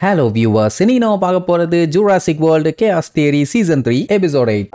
Hello viewers, இனி நாம பார்க்க போறது Jurassic World Chaos Theory Season 3 Episode 8.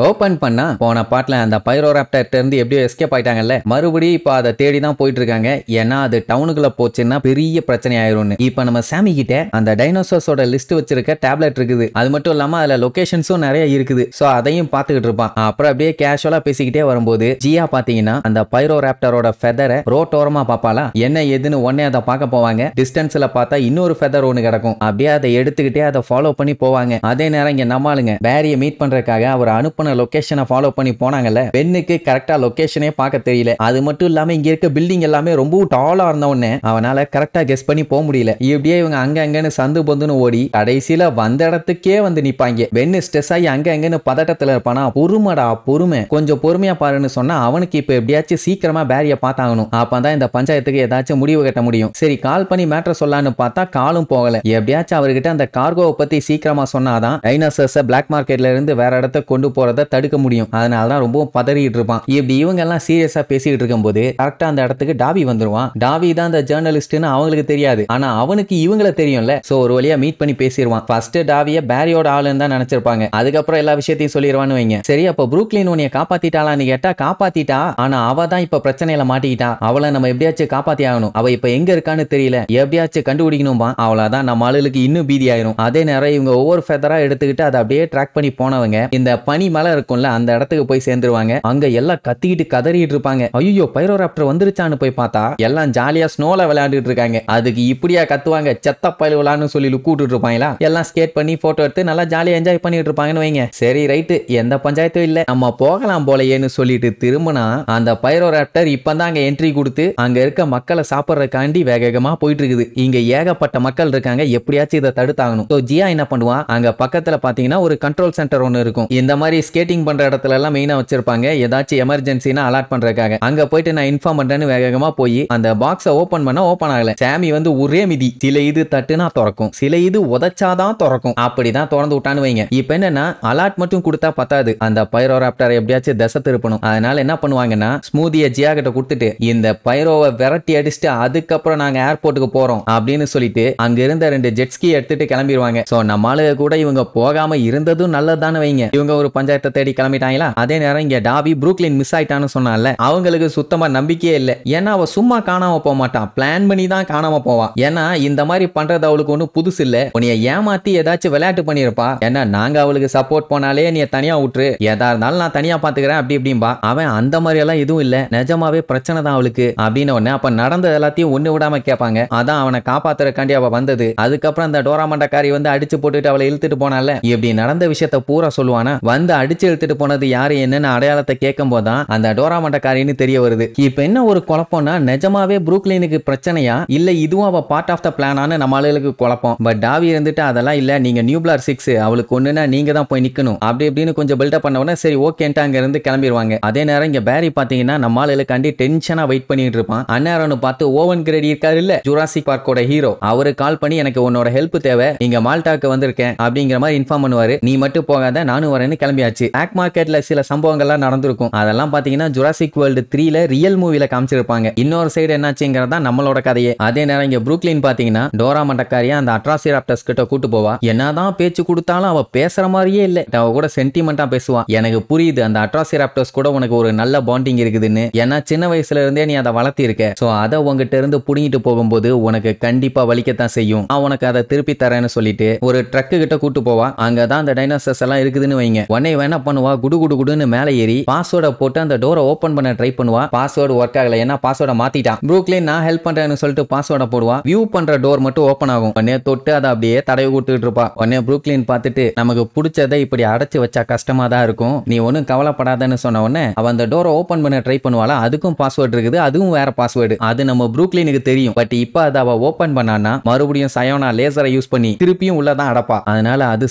Open பண்ணா போன பாட்ல அந்த பைரோராப்டர் இருந்து எப்படியோ எஸ்கேப் ஆயிட்டாங்கல்ல, மறுபடியும் இப்ப அதை தேடி தான் போயிட்டு இருக்காங்க. ஏன்னா அது டவுனுக்குள்ள போச்சுன்னா பெரிய பிரச்சனை ஆயிரும்னு. இப்ப நம்ம சாமி கிட்ட அந்த டைனோசர்ஸோட லிஸ்ட் வச்சிருக்க டேப்லெட் இருக்குது. அது மட்டும் இல்லாம அதுல லொகேஷன்ஸும் நிறைய இருக்குது. சோ அதையும் பாத்துக்கிட்டு இருப்பான். அப்புறம் அப்படியே கேஷுவலா பேசிக்கிட்டே வரும்போது ஜியா பாத்தீங்கன்னா அந்த பைரோராப்டரோட ஃபெதரை ரோட்டோரமா பாப்பாளா, என்ன ஏதுன்னு உடனே அதை பார்க்க போவாங்க. டிஸ்டன்ஸ்ல பார்த்தா இன்னொரு ஃபெதர் ஒன்னு கிடக்கும். அப்படியே அதை எடுத்துக்கிட்டே அதை ஃபாலோ பண்ணி போவாங்க. அதே நேரம் இங்க நம்மளுங்க பேரியை மீட் பண்றதுக்காக அவர் அனுப்புன லொகேஷனை ஃபாலோ பண்ணி போனாங்கல்ல, பென்னுக்கு கரெக்டா லொகேஷனே பார்க்க தெரியல. அது மட்டும் இல்லாம இங்க இருக்க பில்டிங் எல்லாமே ரொம்ப டாலா இருந்த உடனே அவனால கரெக்டா கெஸ் பண்ணி போக முடியல. இப்படியே இவங்க அங்க அங்கன்னு சந்து பொந்துன்னு ஓடி கடைசியில வந்த இடத்துக்கே வந்து நிப்பாங்க. பென்னு ஸ்ட்ரெஸ் ஆகி அங்க அங்கன்னு பதட்டத்துல இருப்பானா, பொறுமடா பொறுமை, கொஞ்சம் பொறுமையா பாருன்னு சொன்னா அவனுக்கு இப்ப எப்படியாச்சும் சீக்கிரமா பேரிய பார்த்தாகணும். அப்பதான் இந்த பஞ்சாயத்துக்கு ஏதாச்சும் முடிவு கட்ட முடியும். சரி கால் பண்ணி மேட்டர் சொல்லலான்னு பார்த்தா காலும் போகல. எப்படியாச்சும் அவர்கிட்ட அந்த கார்கோவை பத்தி சீக்கிரமா சொன்னாதான் டைனோசர்ஸ் பிளாக் மார்க்கெட்ல இருந்து வேற இடத்த கொண்டு போறத தடுக்க முடியும். அதனாலதான் ரொம்ப பதறிட்டு இருப்பான். இப்படி இவங்க எல்லாம் சீரியஸா பேசிட்டு இருக்கும்போது கரெக்டா அந்த இடத்துக்கு டாவி வந்துருவான். டாவி தான் அந்த ஜேர்னலிஸ்ட்னு அவங்களுக்கு தெரியாது, ஆனா அவனுக்கு இவங்களை தெரியும்ல. சோ ஒரு வழியா மீட் பண்ணி பேசிடுவான். ஃபர்ஸ்ட் டாவிய பேரியோட ஆளுன்னு தான் நினைச்சிருப்பாங்க. அதுக்கப்புறம் எல்லா விஷயத்தையும் சொல்லிடுவான்னு வைங்க. சரி அப்ப புரூக்லின் உன்னைய காப்பாத்திட்டாளான்னு கேட்டா காப்பாத்திட்டா, ஆனா அவ தான் இப்ப பிரச்சனையில மாட்டிக்கிட்டா. அவளை நம்ம எப்படியாச்சும் காப்பாத்தி ஆகணும். அவ இப்ப எங்க இருக்கான்னு தெரியல, எப்படியாச்சும் கண்டுபிடிக்கணும்பா. அவளாதான் நம்ம ஆளுக்கு இன்னும் பீதி ஆயிரும். அதே நேரம் இவங்க ஒவ்வொரு ஃபெதரா எடுத்துக்கிட்டு அதை அப்படியே ட்ராக் பண்ணி போனவங்க இந்த பனி மலை இருக்கும்ல அந்த இடத்துக்கு போய் சேர்ந்துருவாங்க. அங்க எல்லாம் கத்திக்கிட்டு கதறிட்டு இருப்பாங்க. ஐயோ பைரோராப்டர் வந்துருச்சான்னு போய் பார்த்தா எல்லாம் ஜாலியா ஸ்னோல விளையாண்டுட்டு இருக்காங்க. அதுக்கு இப்படியா கத்துவாங்க, செத்த பயலுவலான்னு சொல்லி லுக்கூட்டு இருப்பாங்களா. எல்லாம் ஸ்கேட் பண்ணி போட்டோ எடுத்து நல்லா ஜாலியா என்ஜாய் பண்ணிட்டு இருப்பாங்கன்னு வைங்க. சரி ரைட்டு, எந்த பஞ்சாயத்தும் இல்ல, நம்ம போகலாம் போலையேன்னு சொல்லிட்டு திரும்பினா அந்த பைரோராப்டர் இப்பதான் அங்க என்ட்ரி கொடுத்து அங்க இருக்க மக்களை சாப்பிடறதுக்காண்டி வேகமா போயிட்டு இருக்குது. இங்க ஏகப்பட்ட மக்கள் இருக்காங்க, எப்படியாச்சும் இதை தடுத்தாகணும். ஜியா என்ன பண்ணுவான், அங்க பக்கத்துல பாத்தீங்கன்னா ஒரு கண்ட்ரோல் சென்டர் ஒன்னு இருக்கும். இந்த மாதிரி ஸ்கேட்டிங் பண்ற இடத்துல எல்லாம் மெயினா வச்சிருப்பாங்க, ஏதாச்சும் எமர்ஜென்சினா அலர்ட் பண்றதுக்காக. அங்க போயிட்டு நான் இன்ஃபார்ம் பண்றேன்னு வேகமா போய் அந்த பாக்ஸை ஓபன் பண்ண ஓபன் ஆகல. சாமி வந்து ஒரே மிதி, சில இது தட்டுனா திறக்கும், சில இது உதச்சாதான் திறக்கும். அப்படிதான் திறந்து விட்டான்னு வைங்க. இப்ப என்னன்னா அலர்ட் மட்டும் கொடுத்தா பத்தாது, அந்த பைரோராப்டர் எப்படியாச்சும் திசை திருப்பணும். அதனால என்ன பண்ணுவாங்கன்னா ஸ்மூதியை ஜியா கிட்ட கொடுத்துட்டு இந்த பைரோவை விரட்டி அடிச்சுட்டு அதுக்கப்புறம் நாங்க ஏர்போர்ட்டுக்கு போறோம் அப்படின்னு சொல்லிட்டு அங்க இருந்த 2 ஜெட்ஸ்கி எடுத்துட்டு கிளம்பிடுவாங்க. சோ நம்ம ஆளுக கூட இவங்க போகாம இருந்ததும் நல்லதானே வைங்க. இவங்க ஒரு பஞ்சாயத்தை தேடி கிளம்பிட்டாங்களா. அதே நேரம் இங்க டாவி புரூக்லின் மிஸ் ஆயிட்டான்னு சொன்னால அவங்களுக்கு சுத்தமா நம்பிக்கையே இல்ல. ஏன்னா அவ சும்மா காணாம போக மாட்டான், பிளான் பண்ணி தான் காணாம போவான். ஏன்னா இந்த மாதிரி பண்றது அவளுக்கு ஒன்னும் புதுசு இல்ல. உன்னைய ஏமாத்தி ஏதாச்சும் விளையாட்டு பண்ணிருப்பா. ஏன்னா நாங்க அவளுக்கு சப்போர்ட் பண்ணாலே நீ தனியா விட்டுரு, எதா இருந்தாலும் நான் தனியா பாத்துக்கிறேன் அப்படி இப்படின்பா. அவன் அந்த மாதிரி எல்லாம் எதுவும் இல்ல, நிஜமாவே பிரச்சனை தான் அவளுக்கு அப்படின்னு உடனே அப்ப நடந்த எல்லாத்தையும் ஒண்ணு விடாம கேட்பாங்க. அதான் அவனை காப்பாத்துறக்காண்டி அவ வந்தது. அதுக்கப்புறம் அந்த டோராமண்டக்காரி வந்து அடிச்சு போட்டுட்டு அவளை இழுத்துட்டு போனால, இப்படி நடந்த விஷயத்த பூரா சொல்லுவானா. வந்து அடிச்சு இழுத்துட்டு போனது யாரு என்னன்னு அடையாளத்தை கேட்கும் போதுதான் அந்த டோராமண்டக்காரின்னு தெரிய வருது. இப்ப என்ன ஒரு குழப்பம்னா, நிஜமாவே புரூக்லினுக்கு பிரச்சனையா இல்ல இதுவும் அவ பார்ட் ஆஃப் த பிளானான்னு நம்ம ஆளுகளுக்கு குழப்பம். பட் டாவி இருந்துட்டு அதெல்லாம் இல்ல, நீங்க நியூப்ளார் 6 அவளுக்கு ஒண்ணுன்னா நீங்க தான் போய் நிக்கணும் அப்படி இப்படின்னு கொஞ்சம் பில்டப் பண்ண உடனே சரி ஓகேன்ட்டு அங்க இருந்து கிளம்பிடுவாங்க. அதே நேரம் இங்க பேரி பாத்தீங்கன்னா நம்ம ஆளுகளுக்காண்டி டென்ஷனா வெயிட் பண்ணிட்டு இருப்பான். அந்நேரம்னு பார்த்து ஓவன் கிரேடி இருக்காரு இல்ல, ஜுராசிக் பார்க்கோட ஹீரோ, அவரு கால் பண்ணி எனக்கு உன்னோட ஹெல்ப் தேவை, இங்க மால்டாக்கு வந்திருக்கேன் அப்படிங்கிற மாதிரி இன்ஃபார்ம் பண்ணுவாரு. நீ மட்டும் போகாத நானும் வரேன்னு கிளம்பியாச்சு. பிளாக் மார்க்கெட்ல சில சம்பவங்கள்லாம் நடந்திருக்கும். அதெல்லாம் பாத்தீங்கன்னா ஜுராசிக் வேர்ல்டு 3ல ரியல் மூவில காமிச்சிருப்பாங்க. இன்னொரு சைடு என்னாச்சுங்கிறதா நம்மளோட கதையே. அதே நேரம் இங்க புரூக்லின் பாத்தீங்கன்னா டோராமண்டக்காரியா அந்த அட்ராசிராப்டர்ஸ் கிட்ட கூட்டு போவா. என்னதான் பேச்சு கொடுத்தாலும் அவ பேசுற மாதிரியே இல்ல, அவ கூட சென்டிமெண்டா பேசுவா. எனக்கு புரியுது அந்த அட்ராசிராப்டர்ஸ் கூட உனக்கு ஒரு நல்ல பாண்டிங் இருக்குதுன்னு, ஏன்னா சின்ன வயசுல இருந்தே நீ அதை வளர்த்தி இருக்க. சோ அதை உங்ககிட்ட இருந்து புடிங்கிட்டு போகும்போது உனக்கு கண்டிப்பா வலிக்கத்தான் செய்யும், நான் உனக்கு அதை திருப்பி தரேன்னு சொல்லிட்டு ஒரு ட்ரக்கு கிட்ட கூட்டு போவா. அங்கதான் அந்த டைனோசர்ஸ் எல்லாம் இருக்குதுன்னு வைங்க. உடனே என்ன பண்ணுவா, குடு குடு குடுன்னு மேல ஏறி பாஸ்வேர்டை போட்டு அந்த டோரை ஓபன் பண்ண ட்ரை பண்ணுவா. பாஸ்வேர்டு ஒர்க் ஆகல, ஏன்னா பாஸ்வேர்டை மாத்திட்டான். புரூக்லின் நான் ஹெல்ப் பண்றேன்னு சொல்லிட்டு பாஸ்வேர்டை போடுவா. வியூ பண்ற டோர் மட்டும் ஓபன் ஆகும். உடனே தொட்டு அதை அப்படியே தடவி கொடுத்துட்டு இருப்பா. உடனே புரூக்லின் பார்த்துட்டு நமக்கு பிடிச்சதை இப்படி அடைச்சு வச்சா கஷ்டமா தான் இருக்கும், நீ ஒன்னும் கவலைப்படாதன்னு சொன்ன உடனே அவன் அந்த டோரை ஓபன் பண்ண ட்ரை பண்ணுவாளா. அதுக்கும் பாஸ்வேர்டு இருக்குது, அதுவும் வேற பாஸ்வேர்டு. அது நம்ம புரூக்லினுக்கு தெரியும். பட் இப்ப அதை அவ ஓபன் பண்ணானா மறுபடியும் சயோனா லேசரை யூஸ் பண்ணி திருப்பியும் உள்ளதான் அடப்பா. அதனால அது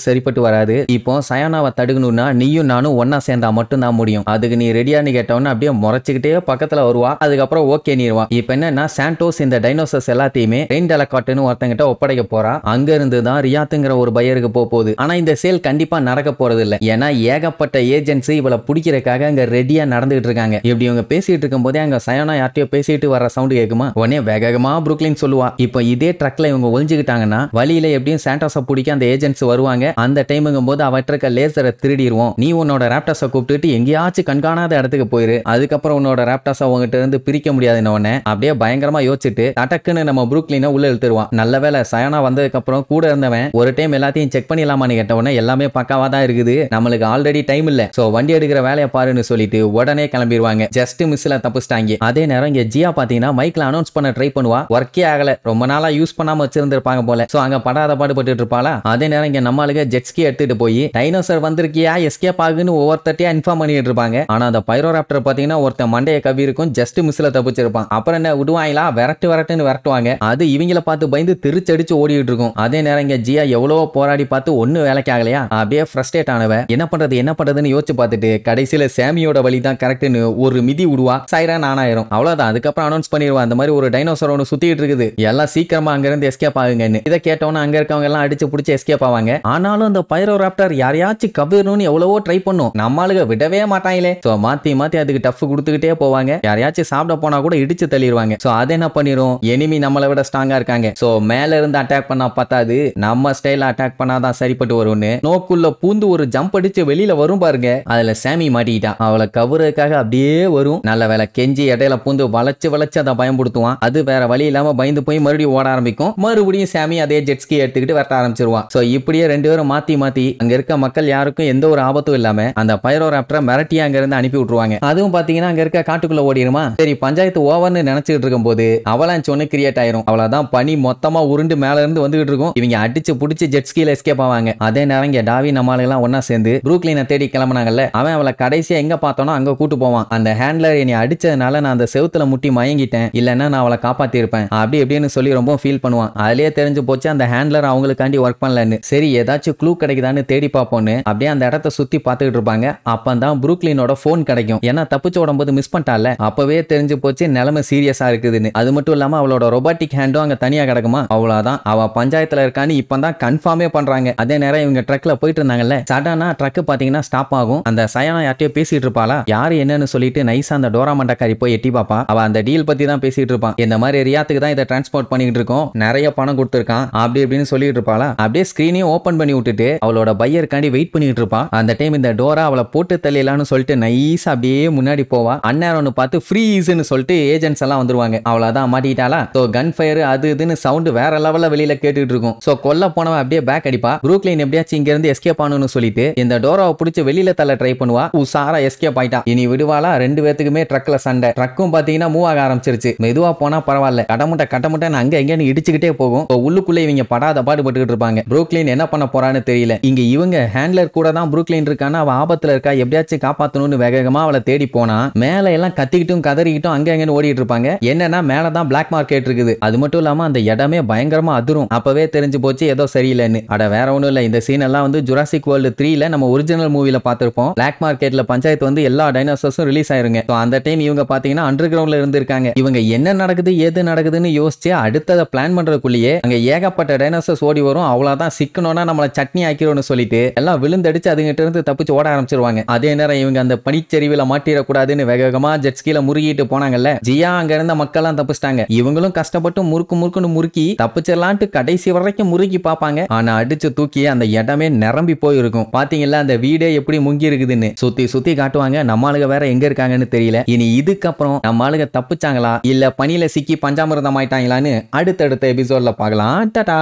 சரிப்பட்டு வராது. இப்போ சயோனாவை தடுக்கணும்னா நீ நீயும் நானும் ஒன்னா சேர்ந்தா மட்டும் தான் முடியும். அதுக்கு நீ ரெடியான்னு கேட்டவன அப்படியே முறைச்சுக்கிட்டே பக்கத்துல வருவா. அதுக்கப்புறம் ஓகே நீருவா. இப்ப என்னன்னா சாண்டோஸ் இந்த டைனோசர்ஸ் எல்லாத்தையுமே ரெயின் டெலகாட்னு ஒருத்தங்கிட்ட ஒப்படைக்க போறா. அங்க இருந்து தான் ரியாத்துங்கிற ஒரு பையருக்கு போகுது. ஆனா இந்த சேல் கண்டிப்பா நடக்க போறது இல்ல. ஏன்னா ஏகப்பட்ட ஏஜென்ட்ஸ் இவளை பிடிக்கிறதுக்காக அங்க ரெடியா நடந்துகிட்டு இருக்காங்க. இப்படி இவங்க பேசிட்டு இருக்கும் போதே அங்க சயானா யார்ட்டையோ பேசிட்டு வர சவுண்ட் கேக்குமா. உடனே வேகமா புருக்லின் சொல்லுவா. இப்போ இதே ட்ரக்ல இவங்க ஒளிஞ்சுக்கிட்டாங்கன்னா வழியில எப்படியும் சாண்டோஸை பிடிக்க அந்த ஏஜென்ட்ஸ் வருவாங்க. அந்த டைமுங்கும் போது அவற்றுக்க லேசரை திருடிடுவோம். நீ உன்னோட ராப்டர்ஸை கூப்பிட்டுட்டு எங்கேயாச்சும் கண்காணாத இடத்துக்கு போயிரு. அதுக்கப்புறம் உன்னோட ராப்டர்ஸை உங்ககிட்ட இருந்து பிரிக்க முடியாதுன்னு உடனே அப்படியே பயங்கரமா யோசிச்சுட்டு தடக்குன்னு நம்ம புருக்லினை உள்ள இழுத்துருவான். நல்ல வேலை சயானா வந்ததுக்கு அப்புறம் கூட இருந்தவன் ஒரு டைம் எல்லாத்தையும் செக் பண்ணிடலாமான்னு கேட்ட உடனே எல்லாமே பக்காவா தான் இருக்குது, நம்மளுக்கு ஆல்ரெடி டைம் இல்ல, சோ வண்டி எடுக்கிற வேலையை பாருன்னு சொல்லிட்டு உடனே கிளம்பிடுவாங்க. ஜஸ்ட் மிஸ்ல தப்பிச்சிட்டாங்க. அதே நேரம் இங்க ஜியா பாத்தீங்கன்னா மைக்ல அனௌன்ஸ் பண்ண ட்ரை பண்ணுவா. ஒர்க்கே ஆகல. ரொம்ப நாளா யூஸ் பண்ணாம வச்சிருந்திருப்பாங்க போல. சோ அங்க படாத பாடுபட்டு இருப்பாளா. அதே நேரம் இங்க நம்மளுக்கு ஜெட்ஸ்கி எடுத்துட்டு போய் டைனோசர் வந்திருக்கியா எஸ்கேப் ஆகுன்னு ஒவ்வொருத்தட்டியா இன்ஃபார்ம் பண்ணிட்டு இருப்பாங்க. ஆனா அந்த பைரோராப்டர் பாத்தீங்கன்னா ஒருத்த மண்டைய கவி இருக்கும், ஜஸ்ட் மிஸ்ல தப்பிச்சிருப்பான். அப்புறம் என்ன விடுவாங்களா, விரட்டுன்னு விரட்டுவாங்க. அது இவங்கள பார்த்து பயந்து திருச்சடிச்சு ஓடிட்டு இருக்கும். அதே நேரம் இங்க ஜியா எவ்வளவோ போராடி பார்த்து ஒண்ணு வேலைக்கு ஆகலையா. அப்படியே ஃப்ரஸ்ட்ரேட் ஆனவ என்ன பண்றதுன்னு யோசிச்சு பார்த்துட்டு கடைசியில சாமியோட வழி தான் கரெக்ட்னு ஒரு மிதி விடுவா. சைரன் ஆன் ஆயிரும். அவ்வளவுதான். அதுக்கப்புறம் அனௌன்ஸ் பண்ணிடுவா, அந்த மாதிரி ஒரு டைனோசர் ஒன்று சுத்திட்டு இருக்குது, எல்லாம் சீக்கிரமா அங்க இருந்து எஸ்கேப் ஆகுங்கன்னு. இதை கேட்டவன அங்க இருக்கவங்க எல்லாம் அடிச்சு பிடிச்சி எஸ்கேப் ஆவாங்க. ஆனாலும் அந்த பைரோராப்டர் யாரையாச்சும் கபிரணும்னு எவ்வளவோ ட்ரை பண்ணும், நம்மளுக்கு விடவே மாட்டாங்களே. சோ மாத்தி அதுக்கு டஃப் கொடுத்துக்கிட்டே போவாங்க. யாரையாச்சும் சாப்பிட போனா கூட இடிச்சு தள்ளிடுவாங்க. சோ அதை என்ன பண்ணிரும், எனிமி நம்மளை விட ஸ்ட்ராங்கா இருக்காங்க. சோ மேல இருந்து அட்டாக் பண்ணா பார்த்தாது, நம்ம ஸ்டைல அட்டாக் பண்ணாதான் சரிப்பட்டு வரும்னு நோக்குள்ள பூந்து ஒரு ஜம்ப் அடிச்சு வெளியில வரும் பாருங்க. அதுல சாமி மாட்டிக்கிட்டா. அவளை கவுறதுக்காக அப்படியே வரும். நல்ல வேலை கெஞ்சி இடையில பூந்து வளைச்சு அதை பயன்படுத்துவான். அது வேற வழி இல்லாம பயந்து போய் மறுபடியும் ஓட ஆரம்பிக்கும். மறுபடியும் சாமி அதே ஜெட்ஸ்கி எடுத்துக்கிட்டு வரட்ட ஆரம்பிச்சிருவான். சோ இப்படியே ரெண்டு பேரும் மாத்தி அங்க இருக்க மக்கள் யாருக்கும் எந்த ஒரு ஆபத்தும் இல்லாம அந்த பைரோராப்டரை மிரட்டியா அங்க இருந்து அனுப்பி விட்டுருவாங்க. அதுவும் பாத்தீங்கன்னா அங்க இருக்க காட்டுக்குள்ள ஓடிடுமா. சரி பஞ்சாயத்து ஓவர்னு நினைச்சிட்டு இருக்கும் போது அவலாஞ்ச் ஒன்னு கிரியேட் ஆயிரும். அவ்வளவுதான், பனி மொத்தமா உருண்டு மேல இருந்து வந்துகிட்டு இருக்கும். இவங்க அடிச்சு புடிச்சு ஜெட்ஸ்கில எஸ்கேப் ஆவாங்க. அதே நேரம் இங்க டாவி நம்மால எல்லாம் ஒன்னா சேர்ந்து புரூக்லினை தேடி கிளம்பினாங்கல்ல, அவன் அவளை கடைசியா எங்க பார்த்தோனோ அங்க கூட்டு போவான். அந்த ஹேண்ட்லர் என்னை அடிச்சதுனால நான் அந்த செவுத்துல முட்டி மயங்கிட்டேன், இல்லன்னா நான் அவளை காப்பாத்தி இருப்பேன் அப்படி எப்படின்னு சொல்லி ரொம்ப ஃபீல் பண்ணுவான். அதுலயே தெரிஞ்சு போச்சு அந்த ஹேண்ட்லர் அவங்களுக்காண்டி ஒர்க் பண்ணலன்னு. சரி ஏதாச்சும் க்ளூ கிடைக்குதான்னு தேடி பார்ப்போன்னு அப்படியே அந்த இடத்த சுத்தி பார்த்துக்கிட்டு இருப்பாங்க. அப்பதான் புரூக்லினோட போன் கிடைக்கும். ஏன்னா தப்பிச்சு ஓடும்போது மிஸ் பண்ணிட்டால, அப்பவே தெரிஞ்சு போச்சு நிலைமை சீரியஸா இருக்குதுன்னு. அது மட்டும் இல்லாம அவளோட ரொபாட்டிக் ஹேண்டும் அங்க தனியா கிடக்குமா. அவ்வளவுதான், அவ பஞ்சாயத்துல இருக்கான்னு இப்பதான் கன்ஃபார்மே பண்றாங்க. அதே நேரம் இவங்க ட்ரக்ல போயிட்டு இருந்தாங்கல்ல, சடனா ட்ரக் பாத்தீங்கன்னா ஸ்டாப் ஆகும். அந்த சயானா யார்ட்டையோ பேசிட்டு இருப்பாளா, யாரு என்னன்னு சொல்லிட்டு நைஸா அந்த டோரா மண்டக்காரி போய் எட்டி பாப்பா. அவ அந்த டீல் பத்தி தான் பேசிட்டு இருப்பான். இந்த மாதிரி ரியாத்துக்கு தான் இதை டிரான்ஸ்போர்ட் பண்ணிட்டு இருக்கோம், நிறைய பணம் கொடுத்துருக்கான் அப்படி இப்படின்னு சொல்லிட்டு இருப்பாளா. அப்படியே ஸ்கிரீனையும் ஓபன் பண்ணி விட்டுட்டு அவளோட பையருக்காண்டி வெயிட் பண்ணிட்டு இருப்பா. அந்த டைம் இந்த டோரா அவளை போட்டு தள்ளிடலான்னு சொல்லிட்டு நைஸா அப்படியே முன்னாடி போவா. அந்நேரம்னு பார்த்து ஃப்ரீஸ்னு சொல்லிட்டு ஏஜென்ட்ஸ் எல்லாம் வந்துருவாங்க. அவ்வளவுதான் மாட்டிட்டாளா. சோ கன் ஃபயர் அது இதுன்னு சவுண்ட் வேற லெவல்ல வெளியில கேட்டுட்டு இருக்கும். சோ கொல்ல போனவன் அப்படியே பேக் அடிப்பா. புரூக்லின் எப்படியாச்சும் இங்க இருந்து எஸ்கேப் ஆகணும்னு சொல்லிட்டு இந்த டோராவை பிடிச்சு வெளியில தள்ள ட்ரை பண்ணுவா. உசாரா எஸ்கேப் ஆயிட்டா. இனி விடுவாளா. ரெண்டு பேத்துக்குமே ட்ரக்ல சண்டை. ட்ரக்கும் பாத்தீங்கன்னா மூவ் ஆக ஆரம்பிச்சிருச்சு. மெதுவா போனா பரவாயில்ல, கடமுட்டை அங்க எங்கன்னு இடிச்சுக்கிட்டே போகும். உள்ளுக்குள்ள இவங்க படாத பாடுபட்டுக்கிட்டு இருப்பாங்க. புரூக்லின் என்ன பண்ண போறான்னு தெரியல. இங்க இவங்க ஹேண்ட்லர் கூட தான் புரூக்லின் இருக்கானா, அவ ஆபத்துல இருக்கா, எப்படியாச்சும் காப்பாத்தணும்னு வேகமா அவளை தேடி போனா மேல எல்லாம் கத்திக்கிட்டும் கதறிக்கிட்டும் அங்க எங்கன்னு ஓடிட்டு இருப்பாங்க. என்னன்னா மேலதான் பிளாக் மார்க்கெட் இருக்குது. அது மட்டும் இல்லாம அந்த இடமே பயங்கரமா அதிரும். அப்பவே தெரிஞ்சு போச்சு ஏதோ சரியில்லைன்னு. அட வேற ஒண்ணும் இல்ல, இந்த சீன் எல்லாம் வந்து ஜுராசிக் வேர்ல்டு 3ல நம்ம ஒரிஜினல் மூவில பார்த்திருப்போம். பிளாக் மார்க்கெட்ல பஞ்சாயத்து வந்து எல்லா டைனோசர்ஸும் ரிலீஸ் ஆயிருங்க. அந்த டைம் இவங்க பாத்தீங்கன்னா அண்டர் கிரவுண்ட்ல இருந்திருக்காங்க. இவங்க என்ன நடக்குது ஏது நடக்குதுன்னு யோசிச்சு அடுத்ததை பிளான் பண்றதுக்குள்ளேயே அங்க ஏகப்பட்ட டைனோசர்ஸ் ஓடி வரும். அவ்வளவுதான், சிக்கனோனா நம்மள சட்னி ஆக்கிரோன்னு சொல்லிட்டு எல்லாம் விழுந்தடிச்சு அதுங்கிட்ட இருந்து தப்பிச்சு ஓட ஆரம்பிச்சிருவாங்க. அதே நேரம் இவங்க அந்த பனிச்சரிவுல மாட்டிடக்கூடாதுன்னு வேகமா ஜெட்ஸ்கில முறுகிட்டு போனாங்கல்ல, ஜியா அங்க இருந்த மக்கள் எல்லாம் தப்பிச்சிட்டாங்க. இவங்களும் கஷ்டப்பட்டு முறுக்குன்னு முறுக்கி தப்பிச்சிடலான்ட்டு கடைசி வரைக்கும் முறுக்கி பார்ப்பாங்க. ஆனா அடிச்சு தூக்கி அந்த இடமே நிரம்பி போயிருக்கும். பாத்தீங்களா அந்த வீடே எப்படி முங்கி இருக்குதுன்னு சுத்தி காட்டுவாங்க. நம்ம ஆளுங்க வேற எங்க இருக்காங்கன்னு தெரியல. இனி இதுக்கப்புறம் நம்ம ஆளுங்க தப்பிச்சாங்களா இல்ல பனியில சிக்கி பஞ்சாமிரதம் ஆயிட்டாங்களான்னு அடுத்தடுத்த எபிசோட்ல பார்க்கலாம். டாடா.